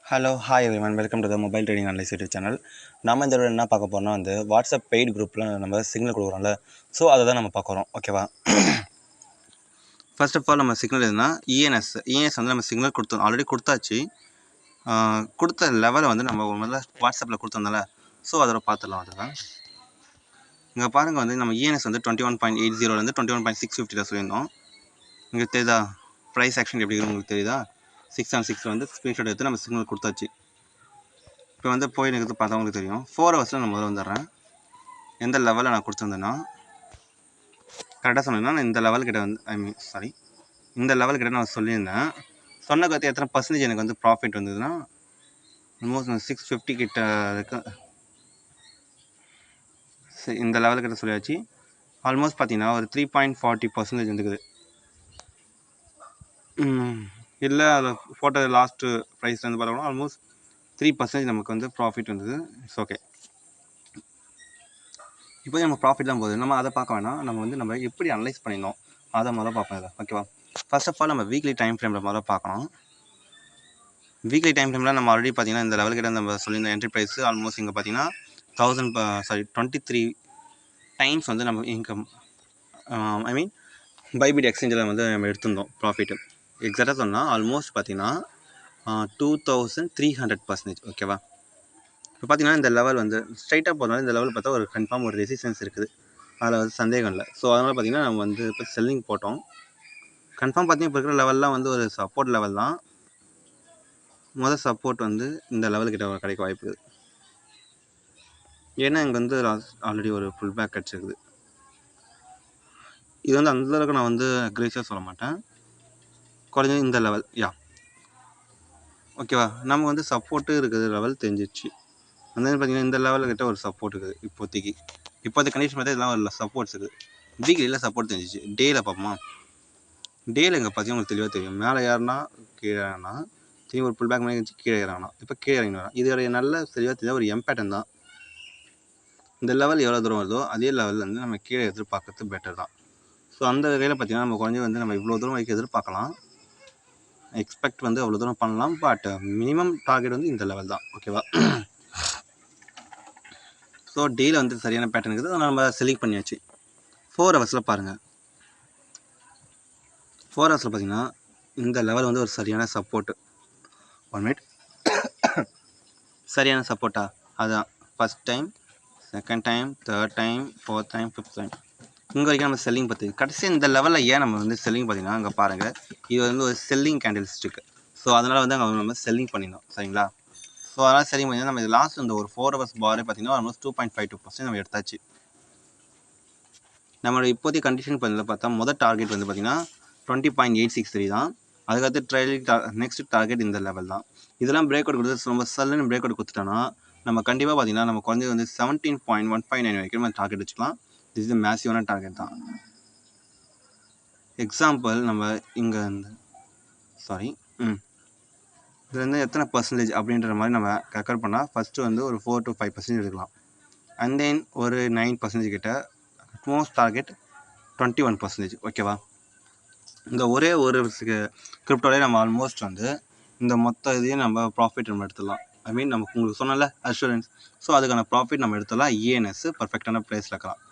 Hello hi everyone welcome to the mobile trading analyse YouTube channel. நம்ம இந்த என்ன பார்க்க போகிறோம்னா வாட்ஸ்அப் பெய்ட் குரூப்பில் நம்ம சிக்னல் கொடுக்குறோம்ல. ஸோ அதை தான் நம்ம பார்க்குறோம். ஓகேவா? ஃபர்ஸ்ட் ஆஃப் ஆல் நம்ம சிக்னல் எதுனா இஎன்எஸ் நம்ம சிக்னல் கொடுத்தோம், ஆல்ரெடி கொடுத்தாச்சு. கொடுத்த லெவலை நம்ம முதல்ல வாட்ஸ்அப்பில் கொடுத்தோம்னால ஸோ அதோட பார்த்துடலாம். அதெல்லாம் இங்கே பாருங்கள், நம்ம இஎன்எஸ் 21.80 21.650 சொல்லியிருந்தோம். இங்கே தெரியுதா ப்ரைஸ் ஆக்ஷன் எப்படி இருக்குது உங்களுக்கு தெரியுதா? 6 ஸ்க்ரீன்ஷாட் எடுத்து நம்ம சிக்னல் கொடுத்தாச்சு. இப்போ போய் எனக்கு பார்த்தா உங்களுக்கு தெரியும். 4 ஹவர்ஸில் நான் முதல்ல வந்துடுறேன். எந்த லெவலில் நான் கொடுத்துருந்தேன்னா கரெக்டாக சொன்னேன்னா இந்த லெவல்கிட்ட இந்த லெவல்கிட்ட நான் சொல்லியிருந்தேன். சொன்ன கருத்து எத்தனை பர்சன்டேஜ் எனக்கு ப்ராஃபிட் வந்ததுன்னா ஆல்மோஸ்ட் 650 கிட்ட இருக்கு. இந்த லெவல்கிட்ட சொல்லியாச்சு. ஆல்மோஸ்ட் பார்த்தீங்கன்னா ஒரு 3.40% வந்துக்குது. இல்லை அதை போட்ட லாஸ்ட்டு ப்ரைஸ் பார்த்தோம்னா ஆல்மோஸ்ட் 3% நமக்கு ப்ராஃபிட் வந்தது. It's okay. இப்போ நம்ம ப்ராஃபிட் தான் போகுது. நம்ம அதை பார்க்க வேணாம். நம்ம எப்படி அனலைஸ் பண்ணிடணும் அதை முதல்ல பார்ப்போம். இதை ஓகேவா? ஃபர்ஸ்ட் ஆஃப் ஆல் நம்ம வீக்லி டைம் ஃப்ரேமில் முதல்ல பார்க்கணும். வீக்லி டைம் ஃப்ரேமில் நம்ம ஆல்ரெடி பார்த்தீங்கன்னா இந்த லெவல்கிட்ட நம்ம சொல்லியிருந்த என்ட்ரி ப்ரைஸ் ஆல்மோஸ்ட் இங்கே பார்த்தீங்கன்னா 23 டைம்ஸ் நம்ம இன்கம் பைபிட் எக்ஸ்சேஞ்சில் நம்ம எடுத்திருந்தோம் ப்ராஃபிட்டு. எக்ஸாக்டாக சொன்னால் ஆல்மோஸ்ட் பார்த்தீங்கன்னா 2300%. ஓகேவா? இப்போ பார்த்தீங்கன்னா இந்த லெவல் ஸ்ட்ரைட்டாக போகிறனால இந்த லெவல் பார்த்தா ஒரு கன்ஃபார்ம் ஒரு ரெசிஸ்டன்ஸ் இருக்குது. அதில் சந்தேகம் இல்லை. ஸோ அதனால் பார்த்தீங்கன்னா நம்ம இப்போ செல்லிங் போட்டோம். கன்ஃபார்ம் பார்த்தீங்கன்னா இப்போ இருக்கிற லெவல்லாம் ஒரு சப்போர்ட் லெவல் தான். முதல் சப்போர்ட் இந்த லெவல்கிட்ட கிடைக்க வாய்ப்பு இருக்குது. ஏன்னா இங்கே ஆல்ரெடி ஒரு ஃபுல் பேக் கிடச்சிருக்குது. இது அந்தளவுக்கு நான் அக்ரெசிவாக சொல்ல மாட்டேன். குறைஞ்சது இந்த லெவல் ஓகேவா? நம்ம சப்போர்ட்டு இருக்கிற லெவல் தெரிஞ்சிச்சு. பார்த்தீங்கன்னா இந்த லெவல்கிட்ட ஒரு சப்போர்ட் இருக்குது. இப்போதைக்கு கண்டிஷன் பார்த்தா இதெல்லாம் ஒரு சப்போர்ட்ஸ் இருக்குது. வீக்லியில் சப்போர்ட் தெரிஞ்சிச்சு. டேயில் பார்ப்போமா? டேயில் இங்கே பார்த்தீங்கன்னா உங்களுக்கு தெளிவாக தெரியும். மேலே ஏறினா கீழே ஏறினா திரும்பி ஒரு புல் பேக் மாதிரி இருந்துச்சு, கீழே இறங்கினா இப்போ கீழே இறங்கி வரும். இதோடைய நல்ல தெளிவாக தெரியாத ஒரு எம்பேட்டன் தான். இந்த லெவல் எவ்வளோ தூரம் வருதோ அதே லெவலில் நம்ம கீழே எதிர்பார்க்கறது பெட்டர் தான். ஸோ அந்த வகையில் பார்த்தீங்கன்னா நம்ம குறைஞ்சி நம்ம இவ்வளோ தூரம் வரைக்கும் எதிர்பார்க்கலாம். எக்ஸ்பெக்ட் அவ்வளோ தூரம் பண்ணலாம். பட் மினிமம் டார்கெட் இந்த லெவல் தான். ஓகேவா? ஸோ டேயில் சரியான பேட்டர்ன் இருக்குது. அதை நம்ம செலக்ட் பண்ணியாச்சு. 4 ஹவர்ஸில் பாருங்கள். 4 ஹவர்ஸில் பார்த்தீங்கன்னா இந்த லெவல் ஒரு சரியான சப்போர்ட்டு. 1 மினிட். சரியான சப்போர்ட்டா? அதுதான் first time, second time, third time, fourth time, fifth time. இங்கே வரைக்கும் நம்ம செல்லிங் பார்த்து கடைசி இந்த லெவலில் ஏன் நம்ம செல்லிங் பார்த்தீங்கன்னா அங்கே பாருங்கள், இது ஒரு செல்லிங் கேண்டில் ஸ்டிக்கு. ஸோ அதனால் அங்கே நம்ம செல்லிங் பண்ணிடணும். சரிங்களா? ஸோ அதனால் செல்லிங் பண்ணி நம்ம இது லாஸ்ட் ஒரு 4 ஹவர்ஸ் பாரே பார்த்தீங்கன்னா ஆல்மோஸ்ட் 2.52% நம்ம எடுத்தாச்சு. நம்மளோட இப்போதைய கண்டிஷன் பார்த்தா முதல் டார்கெட் பார்த்தீங்கன்னா 20.863 தான். அதுக்கடுத்து நெக்ஸ்ட் டார்கெட் இந்த லெவல் தான். இதெல்லாம் பிரேக் அவுட் கொடுத்து ரொம்ப சல்லுன்னு பிரேக் அவுட் கொடுத்துட்டோன்னா நம்ம கண்டிப்பாக பார்த்தீங்கன்னா நம்ம குறைஞ்சது 17.159 வரைக்கும் நம்ம டார்கெட் வச்சுக்கலாம். திஸ் இஸ் மேசிவான டார்கெட் தான். எக்ஸாம்பிள் நம்ம இங்கே இதுலேருந்து எத்தனை பர்சன்டேஜ் அப்படின்ற மாதிரி நம்ம கல்குலேட் பண்ணால் ஃபஸ்ட்டு ஒரு 4 to 5% எடுக்கலாம். அண்ட் தென் ஒரு 9% கிட்ட மோஸ்ட் டார்கெட் 21%. ஓகேவா? இந்த ஒரே ஒரு கிரிப்டோலே நம்ம ஆல்மோஸ்ட் இந்த மொத்த இதையும் நம்ம ப்ராஃபிட் நம்ம எடுத்துடலாம். நமக்கு உங்களுக்கு சொன்னால அஷூரன்ஸ். ஸோ அதுக்கான ப்ராஃபிட் நம்ம எடுத்துடலாம். இஎன்எஸ் பர்ஃபெக்டான ப்ளேஸில் இருக்கலாம்.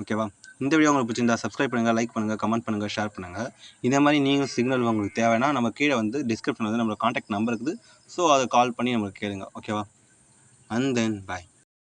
ஓகேவா? இந்த வீடியோ உங்களுக்கு பிடிச்சிருந்தா சப்ஸ்கிரைப் பண்ணுங்கள், லைக் பண்ணுங்கள், கமெண்ட் பண்ணுங்கள், ஷேர் பண்ணுங்கள். இதே மாதிரி நீங்கள் சிக்னல் உங்களுக்கு தேவைன்னா நம்ம கீழே டிஸ்கிரிப்ஷனில் நம்மளோட காண்டாக்ட் நம்பர் இருக்குது. ஸோ அதை கால் பண்ணி நம்மளுக்கு கேளுங்க. ஓகேவா? And then bye.